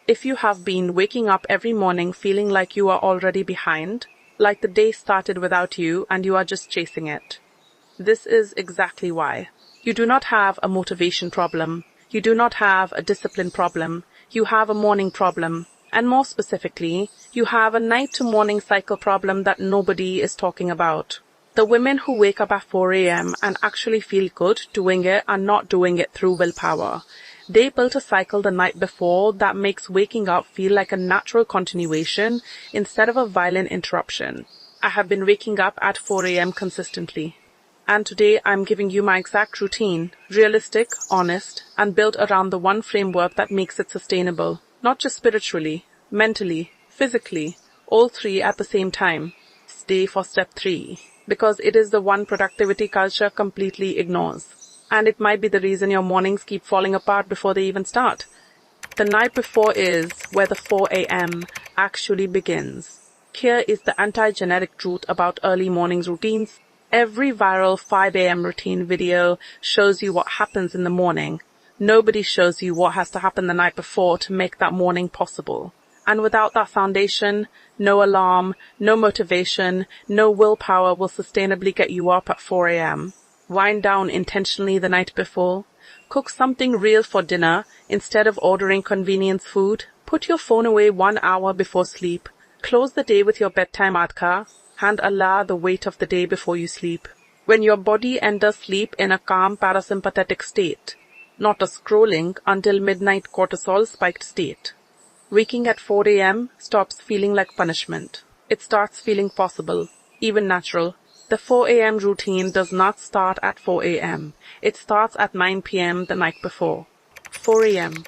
If you have been waking up every morning feeling like you are already behind, like the day started without you and you are just chasing it, this is exactly why. You do not have a motivation problem. You do not have a discipline problem. You have a morning problem. And more specifically, you have a night to morning cycle problem that nobody is talking about. The women who wake up at 4 a.m. and actually feel good doing it are not doing it through willpower. They built a cycle the night before that makes waking up feel like a natural continuation instead of a violent interruption. I have been waking up at 4 a.m. consistently. And today I'm giving you my exact routine, realistic, honest, and built around the one framework that makes it sustainable. Not just spiritually, mentally, physically, all three at the same time. Stay for step 3. Because it is the one productivity culture completely ignores. And it might be the reason your mornings keep falling apart before they even start. The night before is where the 4 a.m. actually begins. Here is the anti-generic truth about early mornings routines. Every viral 5 a.m. routine video shows you what happens in the morning. Nobody shows you what has to happen the night before to make that morning possible. And without that foundation, no alarm, no motivation, no willpower will sustainably get you up at 4 a.m. Wind down intentionally the night before. Cook something real for dinner instead of ordering convenience food. Put your phone away 1 hour before sleep. Close the day with your bedtime adhkar. Hand Allah the weight of the day before you sleep. When your body enters sleep in a calm parasympathetic state, not a scrolling until midnight cortisol spiked state. Waking at 4 a.m. stops feeling like punishment. It starts feeling possible, even natural. The 4 a.m. routine does not start at 4 a.m. It starts at 9 p.m. the night before. 4 a.m.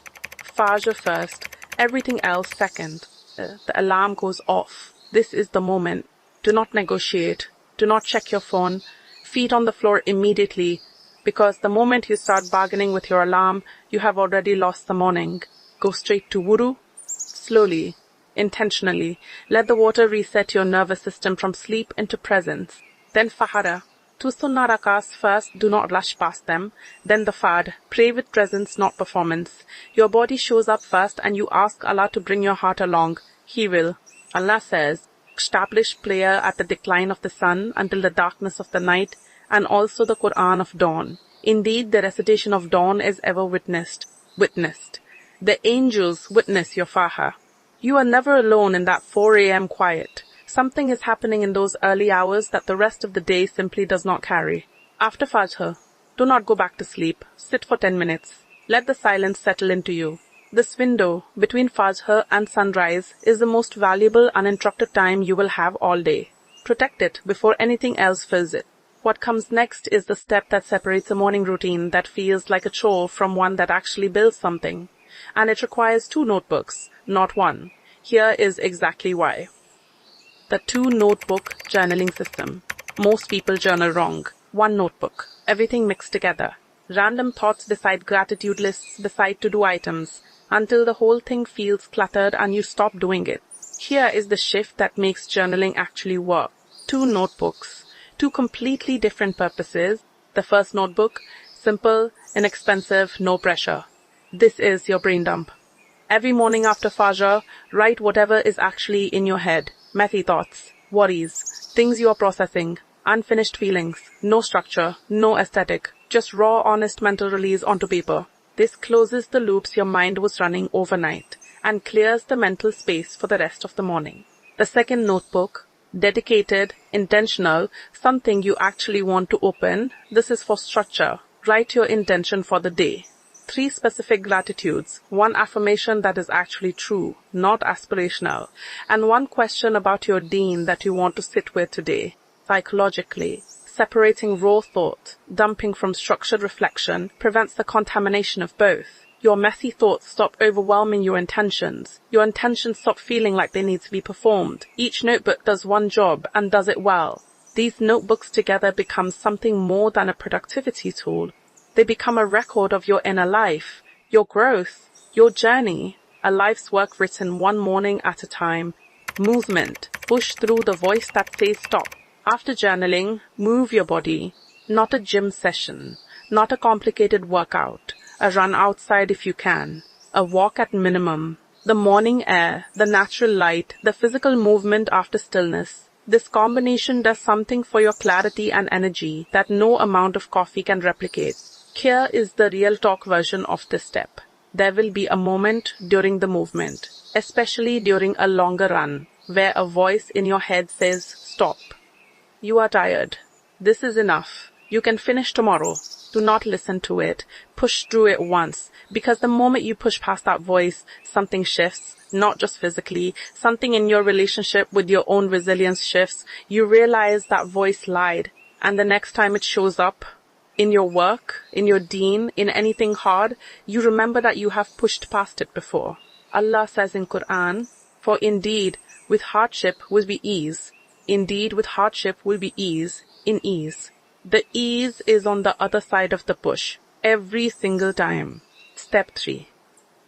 Fajr first, everything else second. The alarm goes off. This is the moment. Do not negotiate. Do not check your phone. Feet on the floor immediately, because the moment you start bargaining with your alarm, you have already lost the morning. Go straight to wudu. Slowly, intentionally, let the water reset your nervous system from sleep into presence. Then fahara. 2 sunnah rakats first, do not rush past them. Then the fard. Pray with presence, not performance. Your body shows up first and you ask Allah to bring your heart along. He will. Allah says, establish prayer at the decline of the sun until the darkness of the night, and also the Quran of dawn. Indeed, the recitation of dawn is ever witnessed. The angels witness your faha. You are never alone in that 4 a.m. quiet. Something is happening in those early hours that the rest of the day simply does not carry. After Fajr, do not go back to sleep. Sit for 10 minutes. Let the silence settle into you. This window between Fajr and sunrise is the most valuable uninterrupted time you will have all day. Protect it before anything else fills it. What comes next is the step that separates a morning routine that feels like a chore from one that actually builds something. And it requires 2 notebooks, not 1. Here is exactly why. The 2-notebook journaling system. Most people journal wrong. 1 notebook. Everything mixed together. Random thoughts beside gratitude lists beside to-do items until the whole thing feels cluttered and you stop doing it. Here is the shift that makes journaling actually work. 2 notebooks. 2 completely different purposes. The first notebook, simple, inexpensive, no pressure. This is your brain dump. Every morning after Fajr, write whatever is actually in your head. Messy thoughts, worries, things you are processing, unfinished feelings, no structure, no aesthetic, just raw, honest mental release onto paper. This closes the loops your mind was running overnight and clears the mental space for the rest of the morning. The second notebook, dedicated, intentional, something you actually want to open. This is for structure. Write your intention for the day. 3 specific gratitudes, 1 affirmation that is actually true, not aspirational, and 1 question about your deen that you want to sit with today. Psychologically, separating raw thought, dumping from structured reflection, prevents the contamination of both. Your messy thoughts stop overwhelming your intentions. Your intentions stop feeling like they need to be performed. Each notebook does 1 job and does it well. These notebooks together become something more than a productivity tool. They become a record of your inner life, your growth, your journey, a life's work written 1 morning at a time. Movement. Push through the voice that says stop. After journaling, move your body. Not a gym session, not a complicated workout. A run outside if you can. A walk at minimum. The morning air, the natural light, the physical movement after stillness. This combination does something for your clarity and energy that no amount of coffee can replicate. Here is the real talk version of this step. There will be a moment during the movement, especially during a longer run, where a voice in your head says, "Stop. You are tired. This is enough. You can finish tomorrow." Do not listen to it. Push through it once, because the moment you push past that voice, something shifts, not just physically, something in your relationship with your own resilience shifts. You realize that voice lied, and the next time it shows up, in your work, in your deen, in anything hard, you remember that you have pushed past it before. Allah says in Quran, "For indeed, with hardship will be ease. Indeed, with hardship will be ease, in ease." The ease is on the other side of the push, every single time. Step 3.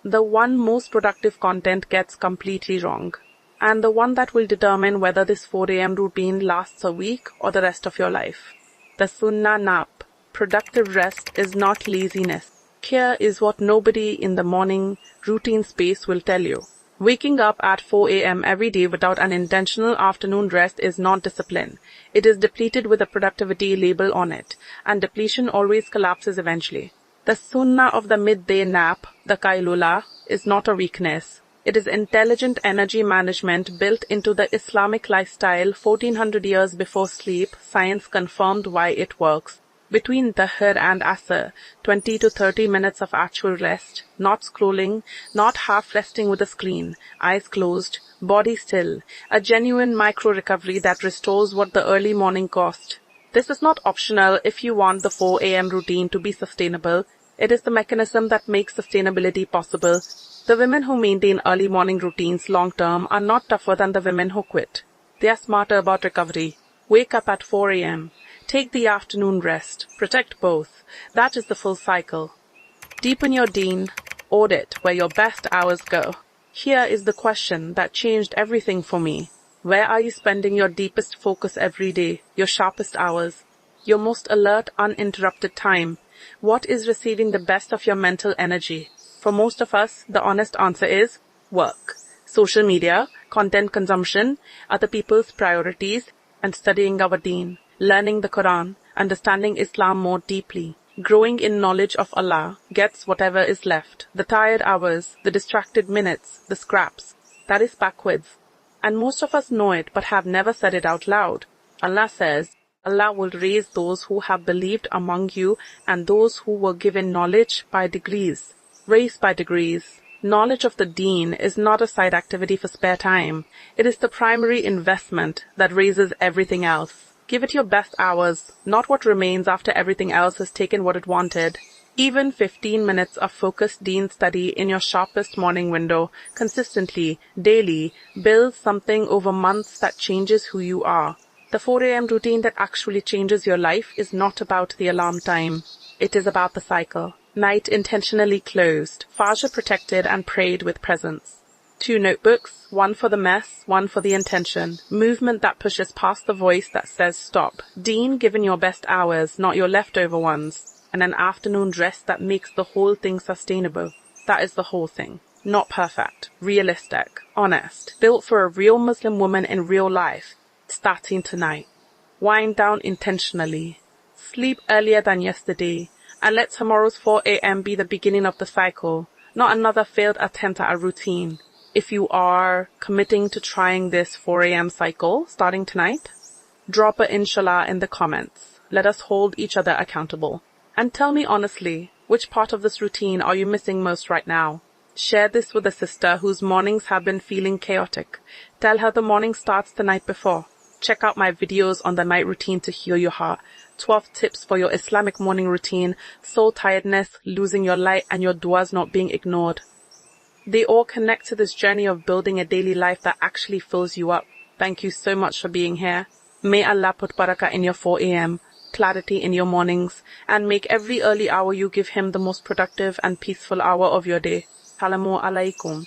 The one most productive content gets completely wrong, and the one that will determine whether this 4 a.m. routine lasts a week or the rest of your life. The Sunnah nap. Productive rest is not laziness. Here is what nobody in the morning routine space will tell you. Waking up at 4 a.m. every day without an intentional afternoon rest is not discipline. It is depleted with a productivity label on it, and depletion always collapses eventually. The sunnah of the midday nap, the kailula, is not a weakness. It is intelligent energy management built into the Islamic lifestyle 1400 years before sleep. Science confirmed why it works. Between Dahr and Asr, 20 to 30 minutes of actual rest, not scrolling, not half resting with a screen, eyes closed, body still, a genuine micro-recovery that restores what the early morning cost. This is not optional if you want the 4 a.m. routine to be sustainable. It is the mechanism that makes sustainability possible. The women who maintain early morning routines long-term are not tougher than the women who quit. They are smarter about recovery. Wake up at 4 a.m. Take the afternoon rest. Protect both. That is the full cycle. Deepen your deen. Audit where your best hours go. Here is the question that changed everything for me. Where are you spending your deepest focus every day, your sharpest hours, your most alert, uninterrupted time? What is receiving the best of your mental energy? For most of us, the honest answer is work, social media, content consumption, other people's priorities, and studying our deen, learning the Quran, understanding Islam more deeply, growing in knowledge of Allah, gets whatever is left, the tired hours, the distracted minutes, the scraps. That is backwards. And most of us know it but have never said it out loud. Allah says, Allah will raise those who have believed among you and those who were given knowledge by degrees. Raised by degrees. Knowledge of the deen is not a side activity for spare time. It is the primary investment that raises everything else. Give it your best hours, not what remains after everything else has taken what it wanted. Even 15 minutes of focused deen study in your sharpest morning window, consistently, daily, builds something over months that changes who you are. The 4 a.m. routine that actually changes your life is not about the alarm time. It is about the cycle. Night intentionally closed, Fajr protected and prayed with presence. 2 notebooks, one for the mess, one for the intention. Movement that pushes past the voice that says stop. Deen given your best hours, not your leftover ones. And an afternoon rest that makes the whole thing sustainable. That is the whole thing. Not perfect, realistic, honest, built for a real Muslim woman in real life. Starting tonight. Wind down intentionally. Sleep earlier than yesterday. And let tomorrow's 4 a.m. be the beginning of the cycle, not another failed attempt at a routine. If you are committing to trying this 4 a.m. cycle starting tonight, drop a inshallah in the comments. Let us hold each other accountable. And tell me honestly, which part of this routine are you missing most right now? Share this with a sister whose mornings have been feeling chaotic. Tell her the morning starts the night before. Check out my videos on the night routine to heal your heart. 12 tips for your Islamic morning routine, soul tiredness, losing your light, and your du'as not being ignored. They all connect to this journey of building a daily life that actually fills you up. Thank you so much for being here. May Allah put barakah in your 4 a.m., clarity in your mornings, and make every early hour you give Him the most productive and peaceful hour of your day. Salamu alaikum.